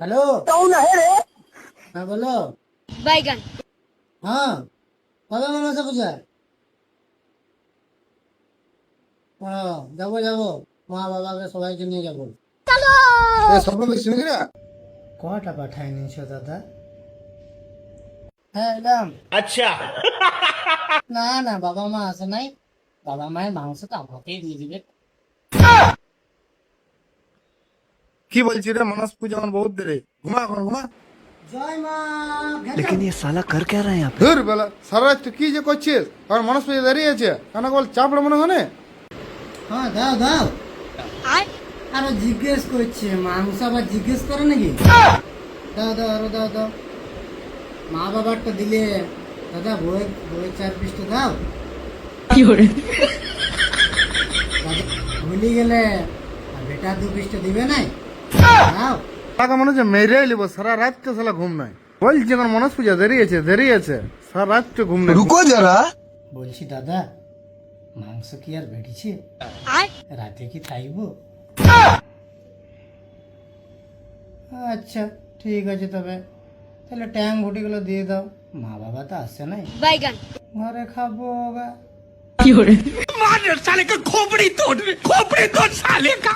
Hello हाँ बोलो। बैगन। हाँ কবে মনসা পূজা? যাবো যাবো, মা বাবাকে সবাইকে নিয়ে যাবো। স্বপ্ন দেখছি নাকি না? কটা পাঠায় নিয়েছো দাদা? হ্যাঁ এলাম। अच्छा। না না, বাবা মা আসে নাই। বাবা মায়ের মাংস তো আমাকেই দিয়ে দিবে। কি বলছি রে, মানস পূজা আমার বহুত দেরি। ঘুমা এখন ঘুমা। জয় মা। लेकिन ये साला कर क्या रहा है यहाँ पे? ধুর বেলা সারা রাত তুই কি যে করছিস? আর মানস পূজা দাঁড়িয়ে আছে কেন, বল চাপ মনে হয়। হ্যাঁ দাও দাও। আরো জিজ্ঞেস করছে, মাংস আবার জিজ্ঞেস করে নাকি? দাও দাও আরো দাও দাও। মা বাবারটা দিলে দাদা, বই বই 4 পিসটা দাও। দাদা, ভুলি গেলে আর বেটা 2 পিসটা দিবে নাই? দাও। টাকা মনে হচ্ছে মেরে লিব, সারা রাত তো সালা ঘুম নাই। বলছি এখন মানস পূজা দেরি আছে, সারা রাত তো ঘুম নাই। रुको जरा। বলছি দাদা, মাংস কি আর বেড়েছে? রাতে কি খাইবো? আচ্ছা ঠিক আছে, তবে তাহলে ট্যাং গুটিগুলো দিয়ে দাও। মা বাবা তো আসছে নাই, बैगन। ঘরে খাবো গা। मार साले का खोपड़ी तोड़ साले का।